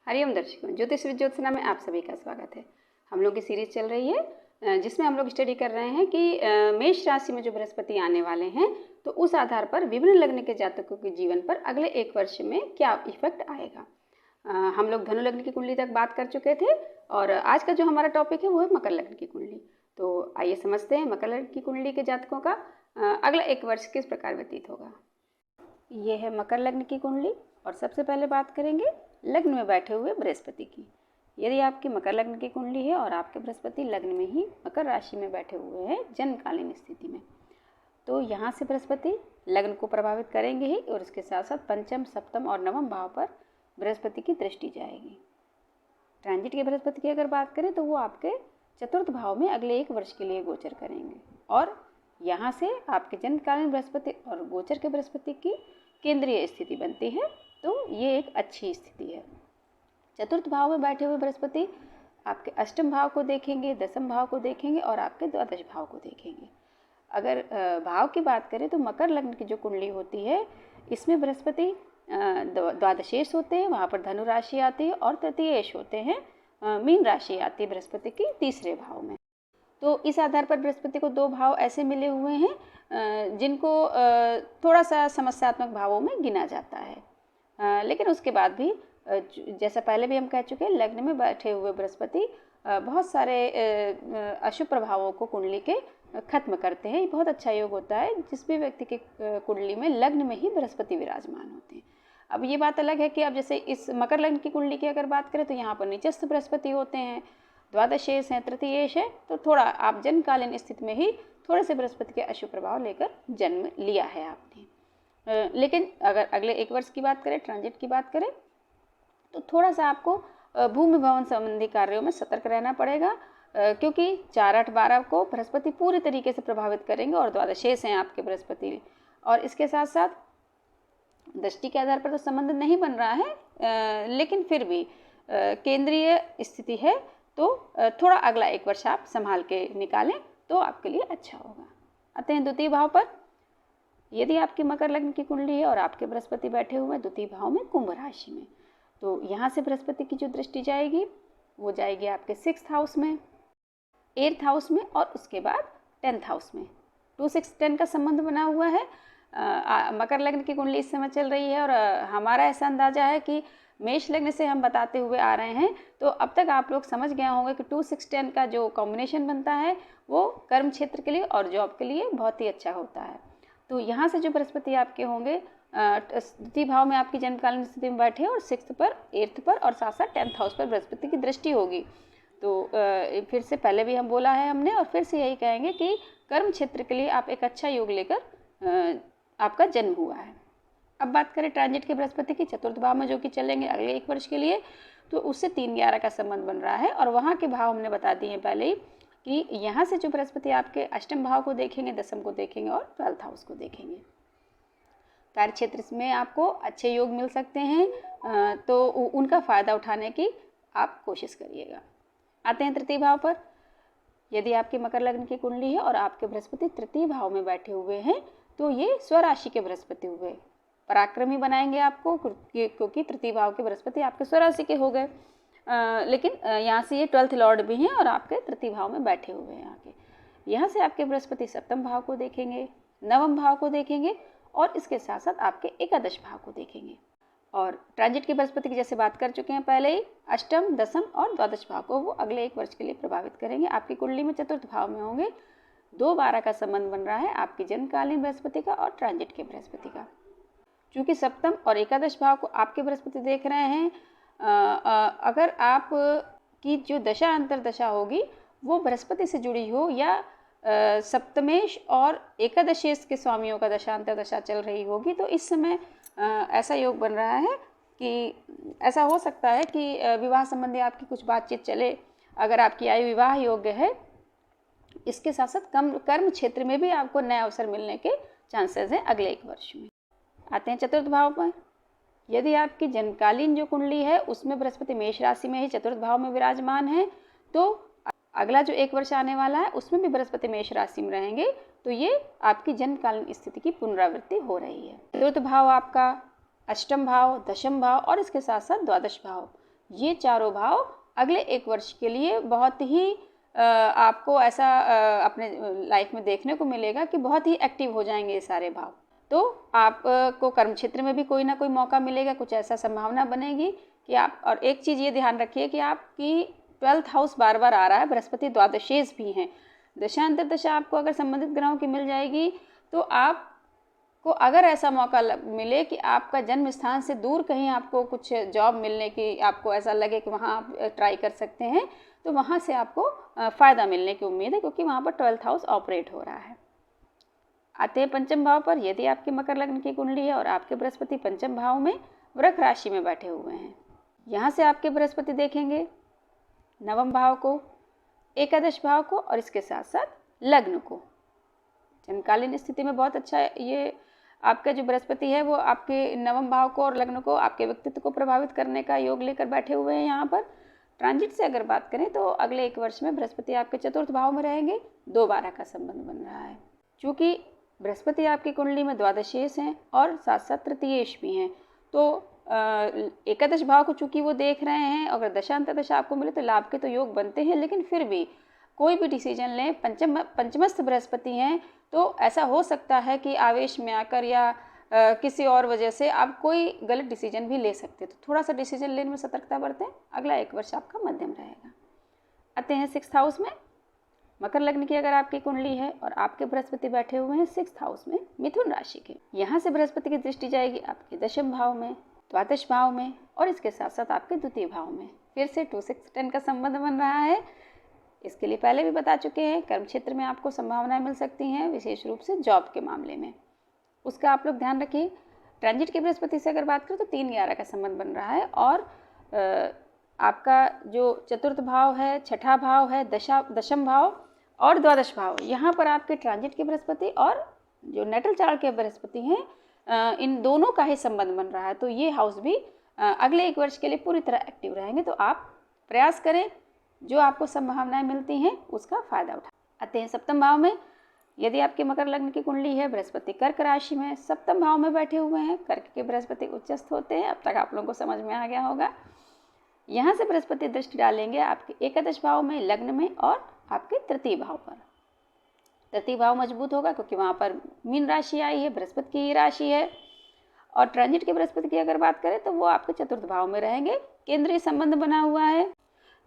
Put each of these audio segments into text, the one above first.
हरिओम दर्शकों, ज्योतिष विद ज्योत्सना में आप सभी का स्वागत है। हम लोग की सीरीज चल रही है जिसमें हम लोग स्टडी कर रहे हैं कि मेष राशि में जो बृहस्पति आने वाले हैं तो उस आधार पर विभिन्न लग्न के जातकों के जीवन पर अगले एक वर्ष में क्या इफेक्ट आएगा। हम लोग धनु लग्न की कुंडली तक बात कर चुके थे और आज का जो हमारा टॉपिक है वो है मकर लग्न की कुंडली। तो आइए समझते हैं मकर लग्न की कुंडली के जातकों का अगला एक वर्ष किस प्रकार व्यतीत होगा। ये है मकर लग्न की कुंडली और सबसे पहले बात करेंगे लग्न में बैठे हुए बृहस्पति की। यदि आपकी मकर लग्न की कुंडली है और आपके बृहस्पति लग्न में ही मकर राशि में बैठे हुए हैं जन्मकालीन स्थिति में, तो यहाँ से बृहस्पति लग्न को प्रभावित करेंगे ही और इसके साथ साथ पंचम, सप्तम और नवम भाव पर बृहस्पति की दृष्टि जाएगी। ट्रांजिट के बृहस्पति की अगर बात करें तो वो आपके चतुर्थ भाव में अगले एक वर्ष के लिए गोचर करेंगे और यहाँ से आपके जन्मकालीन बृहस्पति और गोचर के बृहस्पति की केंद्रीय स्थिति बनती है, तो ये एक अच्छी स्थिति है। चतुर्थ भाव में बैठे हुए बृहस्पति आपके अष्टम भाव को देखेंगे, दसम भाव को देखेंगे और आपके द्वादश भाव को देखेंगे। अगर भाव की बात करें तो मकर लग्न की जो कुंडली होती है इसमें बृहस्पति द्वादशेश होते हैं, वहाँ पर धनु राशि आती है और तृतीयेश होते हैं, मीन राशि आती है बृहस्पति की तीसरे भाव में। तो इस आधार पर बृहस्पति को दो भाव ऐसे मिले हुए हैं जिनको थोड़ा सा समस्यात्मक भावों में गिना जाता है, लेकिन उसके बाद भी जैसा पहले भी हम कह चुके हैं लग्न में बैठे हुए बृहस्पति बहुत सारे अशुभ प्रभावों को कुंडली के खत्म करते हैं। ये बहुत अच्छा योग होता है जिस भी व्यक्ति के कुंडली में लग्न में ही बृहस्पति विराजमान होते हैं। अब ये बात अलग है कि अब जैसे इस मकर लग्न की कुंडली की अगर बात करें तो यहाँ पर नीचस्थ बृहस्पति होते हैं, द्वादशेश हैं, तृतीयेश है, तो थोड़ा आप जन्मकालीन स्थिति में ही थोड़े से बृहस्पति के अशुभ प्रभाव लेकर जन्म लिया है आपने। लेकिन अगर अगले एक वर्ष की बात करें, ट्रांजिट की बात करें, तो थोड़ा सा आपको भूमि भवन संबंधी कार्यों में सतर्क रहना पड़ेगा क्योंकि 4, 8, 12 को बृहस्पति पूरी तरीके से प्रभावित करेंगे और द्वादशेश हैं आपके बृहस्पति। और इसके साथ साथ दृष्टि के आधार पर तो संबंध नहीं बन रहा है, लेकिन फिर भी केंद्रीय स्थिति है, तो थोड़ा अगला एक वर्ष आप संभाल के निकालें तो आपके लिए अच्छा होगा। आते हैं द्वितीय भाव पर। यदि आपकी मकर लग्न की कुंडली है और आपके बृहस्पति बैठे हुए हैं द्वितीय भाव में कुंभ राशि में, तो यहाँ से बृहस्पति की जो दृष्टि जाएगी वो जाएगी आपके 6th हाउस में, 8th हाउस में और उसके बाद 10th हाउस में। 2, 6, 10 का संबंध बना हुआ है। मकर लग्न की कुंडली इस समय चल रही है और हमारा ऐसा अंदाजा है कि मेष लग्न से हम बताते हुए आ रहे हैं, तो अब तक आप लोग समझ गए होंगे कि 2, 6, 10 का जो कॉम्बिनेशन बनता है वो कर्म क्षेत्र के लिए और जॉब के लिए बहुत ही अच्छा होता है। तो यहाँ से जो बृहस्पति आपके होंगे द्वितीय भाव में आपकी जन्मकालीन स्थिति में बैठे और 6th पर, 8th पर और साथ साथ 10th हाउस पर बृहस्पति की दृष्टि होगी। तो फिर से पहले भी हम बोला है हमने और फिर से यही कहेंगे कि कर्म क्षेत्र के लिए आप एक अच्छा योग लेकर आपका जन्म हुआ है। अब बात करें ट्रांजिट के बृहस्पति की चतुर्थ भाव में जो कि चलेंगे अगले एक वर्ष के लिए, तो उससे 3, 11 का संबंध बन रहा है और वहाँ के भाव हमने बता दिए पहले ही कि यहाँ से जो बृहस्पति आपके अष्टम भाव को देखेंगे, दसम को देखेंगे और 12th हाउस को देखेंगे। कार्य क्षेत्र में आपको अच्छे योग मिल सकते हैं, तो उनका फ़ायदा उठाने की आप कोशिश करिएगा। आते हैं तृतीय भाव पर। यदि आपकी मकर लग्न की कुंडली है और आपके बृहस्पति तृतीय भाव में बैठे हुए हैं तो ये स्वराशि के बृहस्पति हुए, पराक्रमी बनाएंगे आपको क्योंकि तृतीय भाव के बृहस्पति आपके स्वराशि के हो गए, लेकिन यहाँ से ये 12th लॉर्ड भी हैं और आपके तृतीय भाव में बैठे हुए हैं आके। यहाँ से आपके बृहस्पति सप्तम भाव को देखेंगे, नवम भाव को देखेंगे और इसके साथ साथ आपके एकादश भाव को देखेंगे। और ट्रांजिट की बृहस्पति की जैसे बात कर चुके हैं पहले ही, अष्टम, दसम और द्वादश भाव को वो अगले एक वर्ष के लिए प्रभावित करेंगे। आपकी कुंडली में चतुर्थ भाव में होंगे। 2, 12 का संबंध बन रहा है आपकी जन्मकालीन बृहस्पति का और ट्रांजिट के बृहस्पति का। चूँकि सप्तम और एकादश भाव को आपके बृहस्पति देख रहे हैं, अगर आप की जो दशा अंतरदशा होगी वो बृहस्पति से जुड़ी हो या सप्तमेश और एकादशेश के स्वामियों का दशांतर दशा चल रही होगी, तो इस समय ऐसा योग बन रहा है कि ऐसा हो सकता है कि विवाह संबंधी आपकी कुछ बातचीत चले। अगर आपकी आयु विवाह योग्य है, इसके साथ साथ कर्म क्षेत्र में भी आपको नए अवसर मिलने के चांसेस हैं अगले एक वर्ष में। आते हैं चतुर्थ भाव पर। यदि आपकी जन्मकालीन जो कुंडली है उसमें बृहस्पति मेष राशि में ही चतुर्थ भाव में विराजमान है, तो अगला जो एक वर्ष आने वाला है उसमें भी बृहस्पति मेष राशि में रहेंगे, तो ये आपकी जन्मकालीन स्थिति की पुनरावृत्ति हो रही है। चतुर्थ भाव आपका अष्टम भाव, दशम भाव और इसके साथ साथ द्वादश भाव, ये चारों भाव अगले 1 वर्ष के लिए बहुत ही आपको ऐसा अपने लाइफ में देखने को मिलेगा कि बहुत ही एक्टिव हो जाएंगे ये सारे भाव। तो आपको कर्म क्षेत्र में भी कोई ना कोई मौका मिलेगा, कुछ ऐसा संभावना बनेगी कि आप, और एक चीज़ ये ध्यान रखिए कि आपकी 12th हाउस बार बार आ रहा है, बृहस्पति द्वादशेश भी हैं। दशांतर दशा आपको अगर संबंधित ग्रहों की मिल जाएगी तो आपको अगर ऐसा मौका मिले कि आपका जन्म स्थान से दूर कहीं आपको कुछ जॉब मिलने की, आपको ऐसा लगे कि वहाँ आप ट्राई कर सकते हैं, तो वहाँ से आपको फ़ायदा मिलने की उम्मीद है, क्योंकि वहाँ पर 12th हाउस ऑपरेट हो रहा है। आते हैं पंचम भाव पर। यदि आपके मकर लग्न की कुंडली है और आपके बृहस्पति पंचम भाव में वृक राशि में बैठे हुए हैं, यहाँ से आपके बृहस्पति देखेंगे नवम भाव को, एकादश भाव को और इसके साथ साथ लग्न को। जन्मकालीन स्थिति में बहुत अच्छा ये आपका जो बृहस्पति है वो आपके नवम भाव को और लग्न को, आपके व्यक्तित्व को प्रभावित करने का योग लेकर बैठे हुए हैं। यहाँ पर ट्रांजिट से अगर बात करें तो अगले 1 वर्ष में बृहस्पति आपके चतुर्थ भाव में रहेंगे, 2-12 का संबंध बन रहा है। चूँकि बृहस्पति आपकी कुंडली में द्वादशेश हैं और साथ साथ तृतीयेश भी हैं, तो एकादश भाव को चूँकि वो देख रहे हैं, अगर दशांतर दशा आपको मिले तो लाभ के तो योग बनते हैं, लेकिन फिर भी कोई भी डिसीजन लें, पंचमस्थ बृहस्पति हैं, तो ऐसा हो सकता है कि आवेश में आकर या किसी और वजह से आप कोई गलत डिसीजन भी ले सकते, तो थोड़ा सा डिसीजन लेने में सतर्कता बरतें। अगला 1 वर्ष आपका मध्यम रहेगा। आते हैं 6th हाउस में। मकर लग्न की अगर आपकी कुंडली है और आपके बृहस्पति बैठे हुए हैं 6th हाउस में मिथुन राशि के, यहाँ से बृहस्पति की दृष्टि जाएगी आपके दशम भाव में, द्वादश भाव में और इसके साथ साथ आपके द्वितीय भाव में। फिर से 2-6-10 का संबंध बन रहा है। इसके लिए पहले भी बता चुके हैं, कर्म क्षेत्र में आपको संभावनाएं मिल सकती हैं, विशेष रूप से जॉब के मामले में, उसका आप लोग ध्यान रखिए। ट्रांजिट के बृहस्पति से अगर बात करें तो 3-11 का संबंध बन रहा है और आपका जो चतुर्थ भाव है, छठा भाव है, दशम भाव और द्वादश भाव, यहाँ पर आपके ट्रांजिट के बृहस्पति और जो नेटल चार्ट के बृहस्पति हैं, इन दोनों का ही संबंध बन रहा है। तो ये हाउस भी अगले 1 वर्ष के लिए पूरी तरह एक्टिव रहेंगे। तो आप प्रयास करें, जो आपको संभावनाएं मिलती हैं उसका फ़ायदा उठाएं। आते हैं 7वें भाव में। यदि आपके मकर लग्न की कुंडली है, बृहस्पति कर्क राशि में 7वें भाव में बैठे हुए हैं, कर्क के बृहस्पति उच्चस्थ होते हैं, अब तक आप लोगों को समझ में आ गया होगा। यहाँ से बृहस्पति दृष्टि डालेंगे आपके एकादश भाव में, लग्न में और आपके तृतीय भाव पर। तृतीय भाव मजबूत होगा क्योंकि वहाँ पर मीन राशि आई है, बृहस्पति की ही राशि है। और ट्रांजिट के बृहस्पति की अगर बात करें तो वो आपके चतुर्थ भाव में रहेंगे, केंद्रीय संबंध बना हुआ है।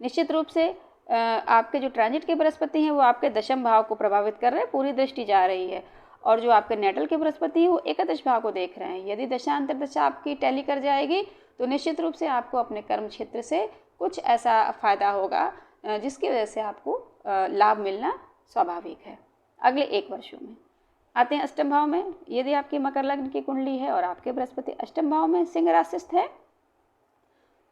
निश्चित रूप से आपके जो ट्रांजिट के बृहस्पति हैं वो आपके दशम भाव को प्रभावित कर रहे हैं, पूरी दृष्टि जा रही है। और जो आपके नेटल के बृहस्पति हैं वो एकादश भाव को देख रहे हैं। यदि दशांतर दशा आपकी टैली कर जाएगी तो निश्चित रूप से आपको अपने कर्म क्षेत्र से कुछ ऐसा फ़ायदा होगा जिसकी वजह से आपको लाभ मिलना स्वाभाविक है अगले 1 वर्षों में। आते हैं 8वें भाव में। यदि आपकी मकर लग्न की कुंडली है और आपके बृहस्पति 8वें भाव में सिंह राशिस्थ है,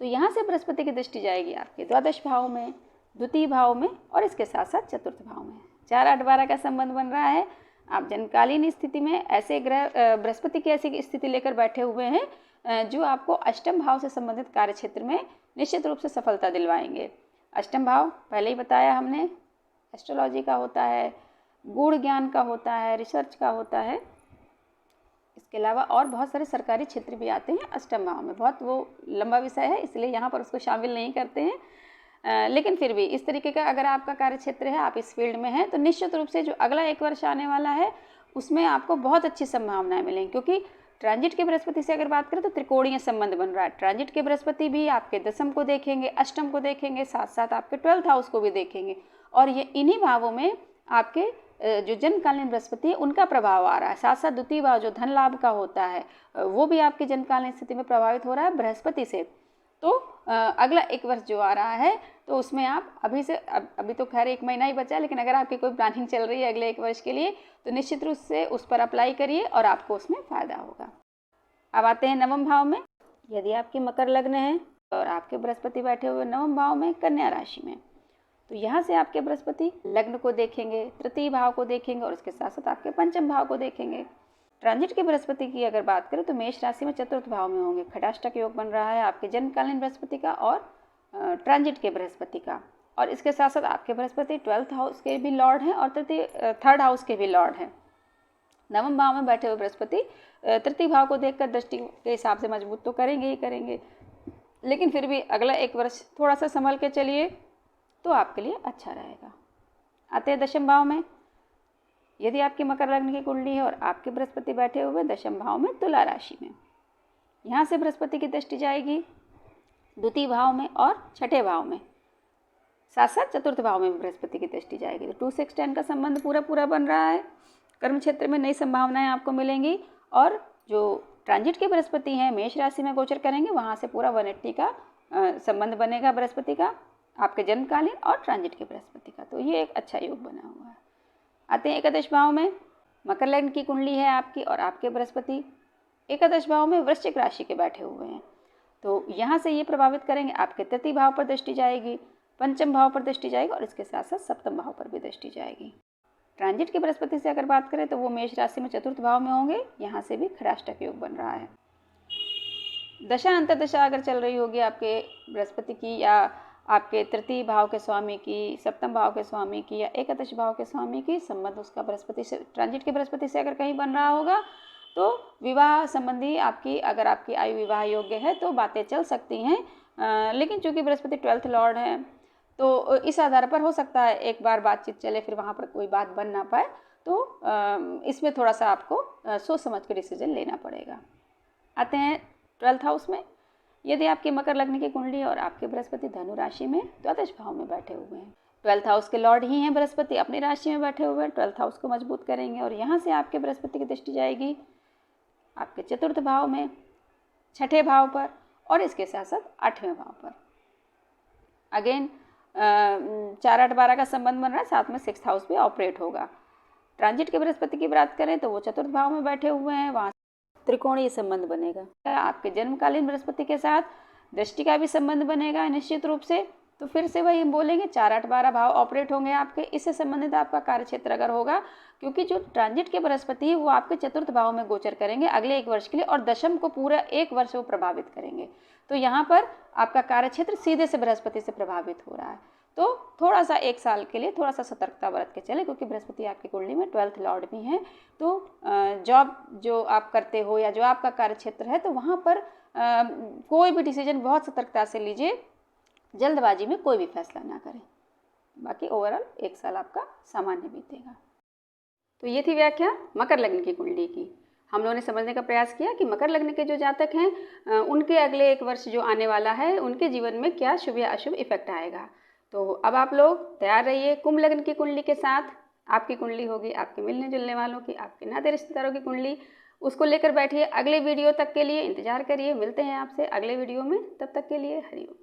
तो यहाँ से बृहस्पति की दृष्टि जाएगी आपके द्वादश भाव में, द्वितीय भाव में और इसके साथ साथ चतुर्थ भाव में। 4-8-12 का संबंध बन रहा है। आप जन्मकालीन स्थिति में ऐसे ग्रह बृहस्पति की ऐसी स्थिति लेकर बैठे हुए हैं जो आपको 8वें भाव से संबंधित कार्य क्षेत्र में निश्चित रूप से सफलता दिलवाएंगे। 8वां भाव पहले ही बताया हमने, एस्ट्रोलॉजी का होता है, गूढ़ ज्ञान का होता है, रिसर्च का होता है। इसके अलावा और बहुत सारे सरकारी क्षेत्र भी आते हैं 8वें भाव में। बहुत वो लंबा विषय है, इसलिए यहाँ पर उसको शामिल नहीं करते हैं। लेकिन फिर भी इस तरीके का अगर आपका कार्य क्षेत्र है, आप इस फील्ड में हैं, तो निश्चित रूप से जो अगला 1 वर्ष आने वाला है उसमें आपको बहुत अच्छी संभावनाएं मिलेंगी। क्योंकि ट्रांजिट के बृहस्पति से अगर बात करें तो त्रिकोणीय संबंध बन रहा है। ट्रांजिट के बृहस्पति भी आपके दशम को देखेंगे, अष्टम को देखेंगे, साथ साथ आपके 12th हाउस को भी देखेंगे। और ये इन्हीं भावों में आपके जो जन्मकालीन बृहस्पति है उनका प्रभाव आ रहा है। साथ साथ द्वितीय भाव जो धन लाभ का होता है वो भी आपकी जन्मकालीन स्थिति में प्रभावित हो रहा है बृहस्पति से। तो अगला 1 वर्ष जो आ रहा है तो उसमें आप अभी तो खैर 1 महीना ही बचा है, लेकिन अगर आपकी कोई प्लानिंग चल रही है अगले 1 वर्ष के लिए तो निश्चित रूप से उस पर अप्लाई करिए और आपको उसमें फ़ायदा होगा। अब आते हैं 9वें भाव में। यदि आपकी मकर लग्न है और आपके बृहस्पति बैठे हुए 9वें भाव में कन्या राशि में, तो यहाँ से आपके बृहस्पति लग्न को देखेंगे, तृतीय भाव को देखेंगे और उसके साथ साथ आपके पंचम भाव को देखेंगे। ट्रांजिट के बृहस्पति की अगर बात करें तो मेष राशि में चतुर्थ भाव में होंगे। खटाष्टक योग बन रहा है आपके जन्मकालीन बृहस्पति का और ट्रांजिट के बृहस्पति का। और इसके साथ साथ आपके बृहस्पति 12th हाउस के भी लॉर्ड हैं और 3rd हाउस के भी लॉर्ड हैं। 9वें भाव में बैठे हुए बृहस्पति तृतीय भाव को देखकर दृष्टि के हिसाब से मजबूत तो करेंगे ही करेंगे, लेकिन फिर भी अगला 1 वर्ष थोड़ा सा संभल के चलिए तो आपके लिए अच्छा रहेगा। आते हैं दशम भाव में। यदि आपकी मकर लग्न की कुंडली है और आपके बृहस्पति बैठे हुए दशम भाव में तुला राशि में, यहाँ से बृहस्पति की दृष्टि जाएगी द्वितीय भाव में और छठे भाव में, साथ साथ चतुर्थ भाव में बृहस्पति की दृष्टि जाएगी। तो 2 6 10 का संबंध पूरा बन रहा है। कर्म क्षेत्र में नई संभावनाएं आपको मिलेंगी और जो ट्रांजिट के बृहस्पति हैं मेष राशि में गोचर करेंगे, वहाँ से पूरा 180 का संबंध बनेगा बृहस्पति का आपके जन्मकालीन और ट्रांजिट के बृहस्पति का। तो ये एक अच्छा योग बना हुआ है। आते हैं एकादश भाव में। मकर लग्न की कुंडली है आपकी और आपके बृहस्पति एकादश भाव में वृश्चिक राशि के बैठे हुए हैं। तो यहाँ से ये प्रभावित करेंगे, आपके तृतीय भाव पर दृष्टि जाएगी, पंचम भाव पर दृष्टि जाएगी और इसके साथ साथ सप्तम भाव पर भी दृष्टि जाएगी। ट्रांजिट के बृहस्पति से अगर बात करें तो वो मेष राशि में चतुर्थ भाव में होंगे, यहाँ से भी खराष्टक योग बन रहा है। दशा अंतर्दशा अगर चल रही होगी आपके बृहस्पति की या आपके तृतीय भाव के स्वामी की, सप्तम भाव के स्वामी की या एकादश भाव के स्वामी की, संबंध उसका बृहस्पति से, ट्रांजिट के बृहस्पति से अगर कहीं बन रहा होगा तो विवाह संबंधी अगर आपकी आयु विवाह योग्य है तो बातें चल सकती हैं। लेकिन चूंकि बृहस्पति 12th लॉर्ड है तो इस आधार पर हो सकता है एक बार बातचीत चले फिर वहाँ पर कोई बात बन ना पाए, तो इसमें थोड़ा सा आपको सोच समझ के डिसीजन लेना पड़ेगा। आते हैं 12th हाउस में। यदि आपकी मकर लग्न की कुंडली और आपके बृहस्पति धनु राशि में द्वादश भाव में बैठे हुए हैं, 12th हाउस के लॉर्ड ही हैं बृहस्पति, अपनी राशि में बैठे हुए हैं, 12th हाउस को मजबूत करेंगे और यहाँ से आपके बृहस्पति की दृष्टि जाएगी आपके चतुर्थ भाव में, छठे भाव पर और इसके साथ साथ 8वें भाव पर। अगेन 4 8 12 का संबंध बन रहा है, साथ में 6th हाउस भी ऑपरेट होगा। ट्रांजिट के बृहस्पति की बात करें तो वो चतुर्थ भाव में बैठे हुए हैं, वहाँ त्रिकोणीय संबंध बनेगा। आपके जन्मकालीन बृहस्पति के साथ दृष्टि का भी संबंध बनेगा निश्चित रूप से। तो फिर से वही हम बोलेंगे 4 8 12 भाव ऑपरेट होंगे आपके, इससे संबंधित आपका कार्य क्षेत्र अगर होगा, क्योंकि जो ट्रांजिट के बृहस्पति है वो आपके चतुर्थ भाव में गोचर करेंगे अगले 1 वर्ष के लिए और दशम को पूरा 1 वर्ष वो प्रभावित करेंगे। तो यहाँ पर आपका कार्य क्षेत्र सीधे से बृहस्पति से प्रभावित हो रहा है। तो थोड़ा सा 1 साल के लिए थोड़ा सा सतर्कता बरत के चले, क्योंकि बृहस्पति आपकी कुंडली में 12th लॉर्ड भी हैं। तो जॉब जो आप करते हो या जो आपका कार्य क्षेत्र है तो वहाँ पर कोई भी डिसीजन बहुत सतर्कता से लीजिए, जल्दबाजी में कोई भी फैसला ना करें। बाकी ओवरऑल 1 साल आपका सामान्य बीतेगा। तो ये थी व्याख्या मकर लग्न की कुंडली की। हम लोगों ने समझने का प्रयास किया कि मकर लग्न के जो जातक हैं उनके अगले 1 वर्ष जो आने वाला है उनके जीवन में क्या शुभ या अशुभ इफेक्ट आएगा। तो अब आप लोग तैयार रहिए कुंभ लग्न की कुंडली के साथ। आपकी कुंडली होगी आपके मिलने जुलने वालों की, आपके नाते रिश्तेदारों की कुंडली, उसको लेकर बैठिए। अगले वीडियो तक के लिए इंतजार करिए। मिलते हैं आपसे अगले वीडियो में, तब तक के लिए हरिओम।